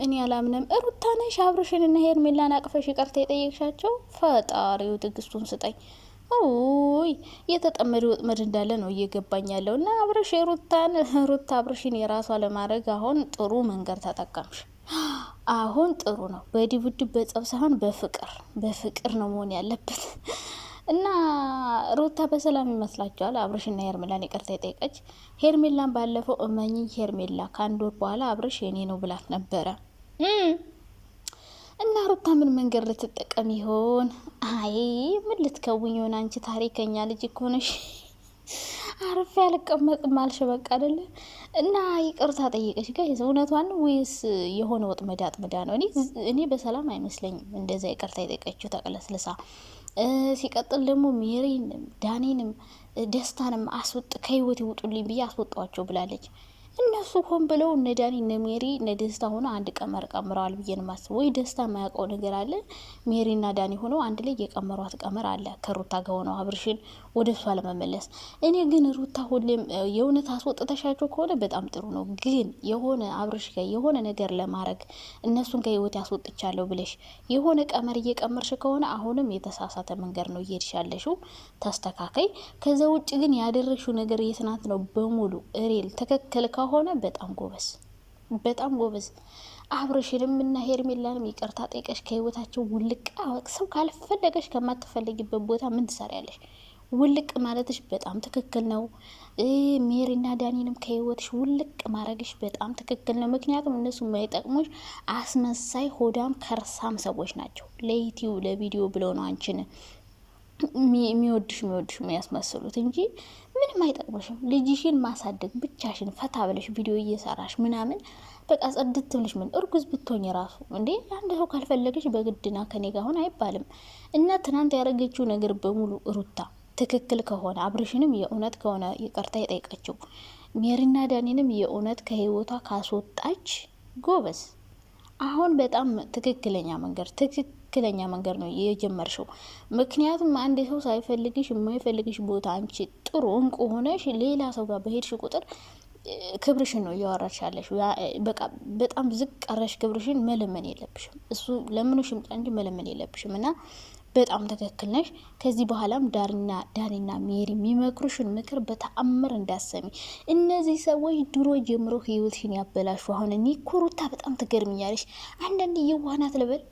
እኔ አላምንም። ሩታ ነሽ አብርሽንና ሄርሜላን አቅፈሽ ይቅርታ የጠየቅሻቸው? ፈጣሪው ትዕግስቱን ስጠኝ። ኦይ የተጠመደ ወጥመድ እንዳለ ነው እየገባኝ ያለው። እና አብርሽ ሩታ አብርሽን የራሷ ለማድረግ አሁን ጥሩ መንገድ ተጠቀምሽ። አሁን ጥሩ ነው። በድብድብ በጸብ ሳይሆን በፍቅር ነው መሆን ያለበት። እና ሩታ በሰላም ይመስላችኋል? አብርሽና ሄርሜላን ይቅርታ የጠየቀች ሄርሜላን ባለፈው እመኝ ሄርሜላ ከአንድ ወር በኋላ አብርሽ የኔ ነው ብላት ነበረ። እና ሩታ ምን መንገድ ልትጠቀም ይሆን? አይ ምን ልትከውኝ ይሆን? አንቺ ታሪከኛ ልጅ እኮ ነሽ። አረፍ ያልቀመጥም አልሽ በቃ አይደለ? እና ይቅርታ ጠየቀች። ጋይስ እውነቷን ወይስ የሆነ ወጥመድ አጥምዳ ነው? እኔ በሰላም አይመስለኝም እንደዛ ይቅርታ የጠየቀችው ተቀለስልሳ። ሲቀጥል ደግሞ ሜሪንም ዳኒንም ደስታንም ከህይወት ይውጡልኝ ብዬ አስወጣዋቸው ብላለች። እነሱ ሆን ብለው እነ ዳኒ እነ ሜሪ እነ ደስታ ሆኖ አንድ ቀመር ቀምረዋል ብዬ ነው የማስበው። ወይ ደስታ የማያውቀው ነገር አለ። ሜሪና ዳኒ ሆነው አንድ ላይ የቀመሯት ቀመር አለ ከሩታ ጋር ሆነው አብርሽን ወደ እሷ ለመመለስ። እኔ ግን ሩታ ሁሌም የእውነት አስወጥተሻቸው ከሆነ በጣም ጥሩ ነው። ግን የሆነ አብርሽ ጋር የሆነ ነገር ለማድረግ እነሱን ከህይወት ያስወጥቻለሁ ብለሽ የሆነ ቀመር እየቀመርሽ ከሆነ አሁንም የተሳሳተ መንገድ ነው እየሄድሻለሽው። ተስተካከይ። ከዛ ውጭ ግን ያደረግሽው ነገር የትናንት ነው በሙሉ ሪል ትክክል ከሆነ በጣም ጎበዝ። አብርሽንም እና ሄርሜላንም ይቅርታ ጠይቀሽ ከህይወታቸው ውልቅ። ሰው ካልፈለገሽ ከማትፈለጊበት ቦታ ምን ትሰሪያለሽ? ውልቅ ማለትሽ በጣም ትክክል ነው። ሜሪና ዳኒንም ከህይወትሽ ውልቅ ማድረግሽ በጣም ትክክል ነው። ምክንያቱም እነሱ የማይጠቅሙሽ አስመሳይ ሆዳም ከርሳም ሰዎች ናቸው። ለዩቲዩብ ለቪዲዮ ብለው ነው አንቺን የሚወድሽ የሚያስመስሉት እንጂ ምንም አይጠቅምሽም። ልጅሽን ማሳደግ ብቻሽን ፈታ ብለሽ ቪዲዮ እየሰራሽ ምናምን በቃ ጸድት ብለሽ ምን እርጉዝ ብትሆኝ ራሱ እንዴ አንድ ሰው ካልፈለገሽ በግድና ከኔ ጋር ሆነ አይባልም። እና ትናንት ያደረገችው ነገር በሙሉ ሩታ ትክክል ከሆነ አብርሽንም የእውነት ከሆነ ይቅርታ የጠየቀችው ሜሪና ዳኒንም የእውነት ከህይወቷ ካስወጣች ጎበዝ። አሁን በጣም ትክክለኛ መንገድ ነው የጀመርሽው። ምክንያቱም አንድ ሰው ሳይፈልግሽ የማይፈልግሽ ቦታ አንቺ ጥሩ እንቁ ሆነሽ ሌላ ሰው ጋር በሄድሽ ቁጥር ክብርሽን ነው እያወራሽ ያለሽ። በቃ በጣም ዝቅ አረሽ ክብርሽን መለመን የለብሽም። እሱ ለምኖሽ ይምጣ እንጂ መለመን የለብሽም። እና በጣም ትክክል ነሽ። ከዚህ በኋላም ዳኒና ሜሪ የሚመክሩሽን ምክር በተአምር እንዳሰሚ። እነዚህ ሰዎች ድሮ ጀምሮ ህይወትሽን ያበላሹ። አሁን እኔ ሩታ በጣም ትገርምኛለሽ። አንዳንድ የዋናት ልበል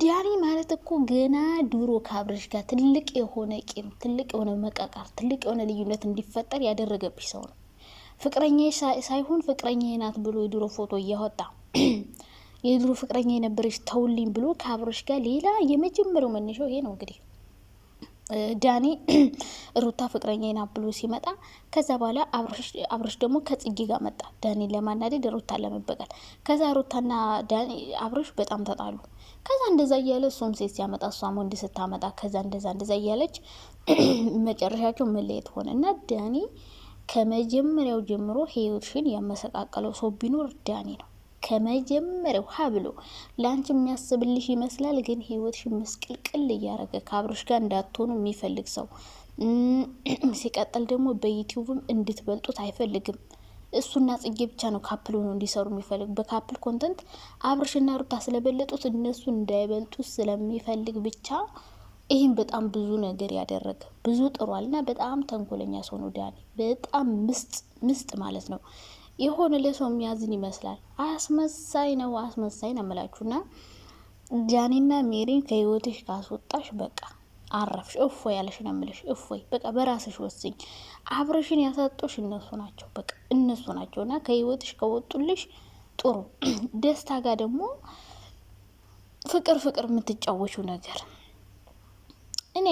ዳኒ ማለት እኮ ገና ድሮ ከአብርሽ ጋር ትልቅ የሆነ ቂም፣ ትልቅ የሆነ መቃቃር፣ ትልቅ የሆነ ልዩነት እንዲፈጠር ያደረገብሽ ሰው ነው። ፍቅረኛ ሳይሆን ፍቅረኛ ናት ብሎ የድሮ ፎቶ እያወጣ የድሮ ፍቅረኛ የነበረች ተውልኝ ብሎ ከአብርሽ ጋር ሌላ የመጀመሪያው መነሻው ይሄ ነው። እንግዲህ ዳኒ ሩታ ፍቅረኛ ናት ብሎ ሲመጣ ከዛ በኋላ አብርሽ ደግሞ ከጽጌ ጋር መጣ ዳኒ ለማናደድ ሩታ ለመበቀል። ከዛ ሩታና ዳኒ አብርሽ በጣም ተጣሉ። ከዛ እንደዛ እያለ እሱም ሴት ሲያመጣ እሷም ወንድ ስታመጣ ከዛ እንደዛ እያለች መጨረሻቸው መለየት ሆነ እና ዳኒ ከመጀመሪያው ጀምሮ ህይወትሽን ያመሰቃቀለው ሰው ቢኖር ዳኒ ነው። ከመጀመሪያው ብሎ ላንቺ የሚያስብልሽ ይመስላል፣ ግን ህይወትሽን መስቅልቅል እያረገ ከአብርሽ ጋር እንዳትሆኑ የሚፈልግ ሰው። ሲቀጥል ደግሞ በዩቲዩብም እንድትበልጡት አይፈልግም። እሱና ጽጌ ብቻ ነው ካፕል ሆኖ እንዲሰሩ የሚፈልግ። በካፕል ኮንተንት አብርሽና ሩታ ስለበለጡት እነሱ እንዳይበልጡ ስለሚፈልግ ብቻ ይህም በጣም ብዙ ነገር ያደረገ ብዙ ጥሯልና በጣም ተንኮለኛ ሰው ነው ዳኒ። በጣም ምስጥ ማለት ነው። የሆነ ለሰው የሚያዝን ይመስላል። አስመሳይ ነው የምላችሁና ዳኒና ሜሪን ከህይወትሽ ካስወጣሽ በቃ አረፍሽ እፎይ ያለሽ ነው የምልሽ። እፎይ በቃ በራስሽ ወስኝ። አብርሽን ያሳጡሽ እነሱ ናቸው፣ በቃ እነሱ ናቸውና ከህይወትሽ ከወጡልሽ ጥሩ። ደስታ ጋር ደግሞ ፍቅር የምትጫወቹ ነገር እኔ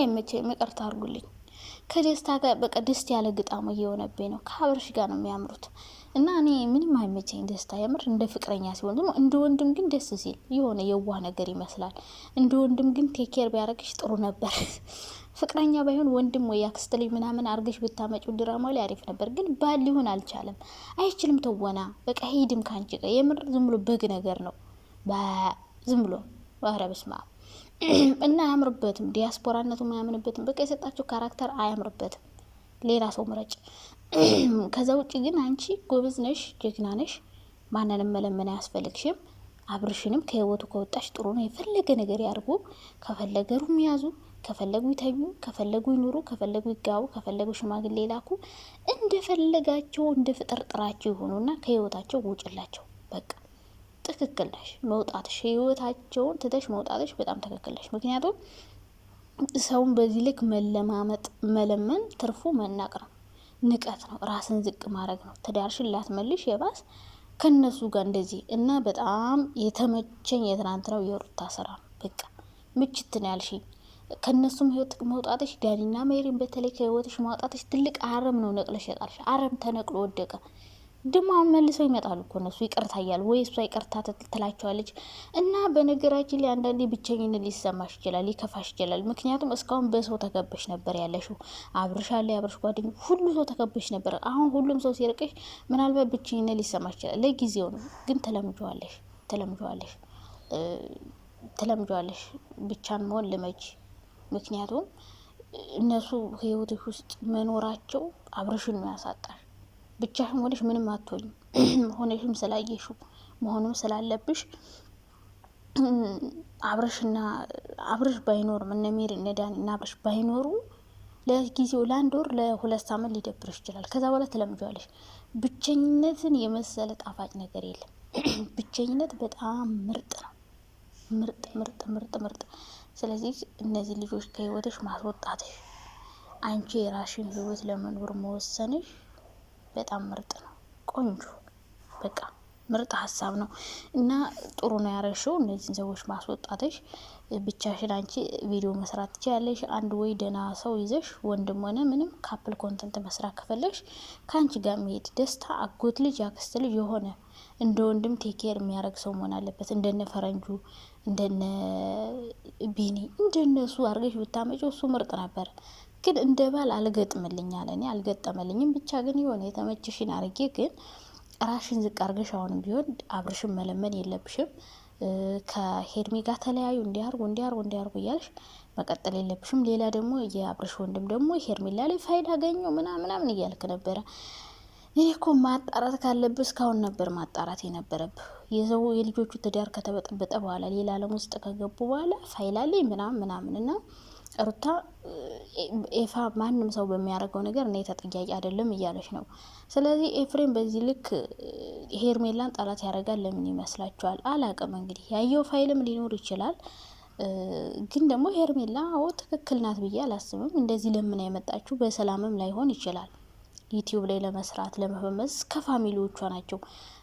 ይቅርታ አድርጉልኝ። ከደስታ ጋር በቃ ደስ ያለ ግጣሙ እየሆነብኝ ነው። ከአብርሽ ጋር ነው የሚያምሩት እና እኔ ምንም አይመቸኝ ደስታ። ያምር እንደ ፍቅረኛ ሲሆን ደግሞ እንደ ወንድም ግን ደስ ሲል የሆነ የዋህ ነገር ይመስላል። እንደ ወንድም ግን ቴኬር ቢያረግሽ ጥሩ ነበር። ፍቅረኛ ባይሆን ወንድም ወይ አክስት ልጅ ምናምን አርገሽ ብታመጪው ድራማ ላይ አሪፍ ነበር። ግን ባል ሊሆን አልቻለም፣ አይችልም ተወና። በቃ ሄድም ካንቺ ጋር የምር ዝም ብሎ በግ ነገር ነው ዝም ብሎ ዋረ በስማ እና አያምርበትም። ዲያስፖራነቱ አያምርበትም። በቃ የሰጣችሁ ካራክተር አያምርበትም። ሌላ ሰው ምረጭ። ከዛ ውጭ ግን አንቺ ጎበዝ ነሽ፣ ጀግና ነሽ። ማንንም መለመን አያስፈልግሽም። አብርሽንም ከህይወቱ ከወጣሽ ጥሩ ነው። የፈለገ ነገር ያርጉ፣ ከፈለገሩም ያዙ፣ ከፈለጉ ይተኙ፣ ከፈለጉ ይኑሩ፣ ከፈለጉ ይጋቡ፣ ከፈለጉ ሽማግሌ ላኩ፣ እንደፈለጋቸው እንደ ፍጥርጥራቸው ይሆኑና ከህይወታቸው ውጭላቸው። በቃ ትክክል ነሽ። መውጣትሽ ህይወታቸውን ትተሽ መውጣትሽ በጣም ትክክል ነሽ። ምክንያቱም ሰውን በዚህ ልክ መለማመጥ መለመን ትርፉ መናቅ ነው፣ ንቀት ነው፣ ራስን ዝቅ ማድረግ ነው። ትዳርሽን ላትመልሽ የባስ ከነሱ ጋር እንደዚህ እና በጣም የተመቸኝ የትናንት ነው የሩታ ስራ ነው። በቃ ምችት ነው ያልሽኝ። ከነሱም ህይወት መውጣትሽ ዳኒና ሜሪን በተለይ ከህይወትሽ ማውጣትሽ ትልቅ አረም ነው ነቅለሽ የጣልሽ። አረም ተነቅሎ ወደቀ። ደግሞ አሁን መልሰው ይመጣሉ እኮ እነሱ ይቅርታ እያሉ ወይ እሷ ይቅርታ ትላቸዋለች። እና በነገራችን ላይ አንዳንዴ ብቸኝነት ሊሰማሽ ይችላል፣ ሊከፋሽ ይችላል። ምክንያቱም እስካሁን በሰው ተከበሽ ነበር ያለሽው። አብርሽ አለ፣ የአብርሽ ጓደኞች፣ ሁሉ ሰው ተከበሽ ነበር። አሁን ሁሉም ሰው ሲርቅሽ ምናልባት ብቸኝነት ሊሰማሽ ይችላል። ለጊዜው ነው፣ ግን ትለምጀዋለሽ። ብቻን መሆን ልመጅ። ምክንያቱም እነሱ ህይወትሽ ውስጥ መኖራቸው አብርሽን ነው ያሳጣሽ። ብቻሽን ሆነሽ ምንም አትሆኝም። ሆነሽም ስላየሽው መሆኑም ስላለብሽ አብርሽ ባይኖርም እነ ሜሪ እነ ዳኒ እና አብርሽ ባይኖሩ ለጊዜው ለአንድ ወር ለ2 ሳምንት ሊደብርሽ ይችላል። ከዛ በኋላ ትለምጃለሽ። ብቸኝነትን የመሰለ ጣፋጭ ነገር የለም። ብቸኝነት በጣም ምርጥ ነው። ምርጥ ምርጥ ምርጥ ምርጥ። ስለዚህ እነዚህ ልጆች ከህይወትሽ ማስወጣትሽ፣ አንቺ የራስሽን ህይወት ለመኖር መወሰንሽ በጣም ምርጥ ነው። ቆንጆ በቃ ምርጥ ሀሳብ ነው እና ጥሩ ነው ያረሽው እነዚህን ሰዎች ማስወጣትሽ። ብቻሽን አንቺ ቪዲዮ መስራት ትችያለሽ። አንድ ወይ ደህና ሰው ይዘሽ ወንድም ሆነ ምንም ካፕል ኮንተንት መስራት ከፈለሽ ከአንቺ ጋር መሄድ ደስታ፣ አጎት ልጅ፣ ያክስት ልጅ የሆነ እንደ ወንድም ቴኬር የሚያደርግ ሰው መሆን አለበት። እንደነ ፈረንጁ እንደነ ቢኒ እንደነሱ አርገሽ ብታመጪው እሱ ምርጥ ነበር። ግን እንደ ባል አልገጥምልኝ አለ። እኔ አልገጠመልኝም። ብቻ ግን የሆነ የተመችሽን አርጌ ግን ራሽን ዝቅ አርገሽ አሁንም ቢሆን አብርሽን መለመን የለብሽም። ከሄርሜ ጋር ተለያዩ እንዲያርጉ እያልሽ መቀጠል የለብሽም። ሌላ ደግሞ የአብርሽ ወንድም ደግሞ ሄርሜላ ላይ ፋይዳ አገኘው ምናምን እያልክ ነበረ። እኔ እኮ ማጣራት ካለብህ እስካሁን ነበር ማጣራት የነበረብህ። የሰው የልጆቹ ትዳር ከተበጠበጠ በኋላ ሌላ ዓለም ውስጥ ከገቡ በኋላ ፋይላ ላይ ምናምን እና ሩታ ኤፋ ማንም ሰው በሚያደርገው ነገር እኔ ተጠያቂ አይደለም እያለች ነው። ስለዚህ ኤፍሬም በዚህ ልክ ሄርሜላን ጠላት ያደርጋል ለምን ይመስላችኋል? አላቅም። እንግዲህ ያየው ፋይልም ሊኖር ይችላል። ግን ደግሞ ሄርሜላ ትክክል ናት ብዬ አላስብም። እንደዚህ ለምን ያመጣችሁ በሰላምም ላይሆን ይችላል። ዩቲዩብ ላይ ለመስራት ለመፈመስ ከፋሚሊዎቿ ናቸው።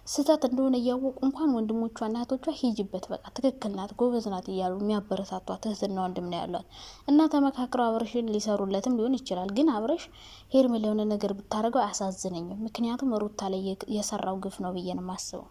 ስህተት እንደሆነ እያወቁ እንኳን ወንድሞቿ እና እህቶቿ ሂጅበት በቃ ትክክል ናት ጎበዝ ናት እያሉ የሚያበረታቷት እህትና ወንድም ነው ያሏት እና ተመካክረው አብረሽን ሊሰሩለትም ሊሆን ይችላል። ግን አብረሽ ሄርሜላ የሆነ ነገር ብታደርገው አያሳዝነኝም። ምክንያቱም ሩታ ላይ የሰራው ግፍ ነው ብዬ ነው የማስበው።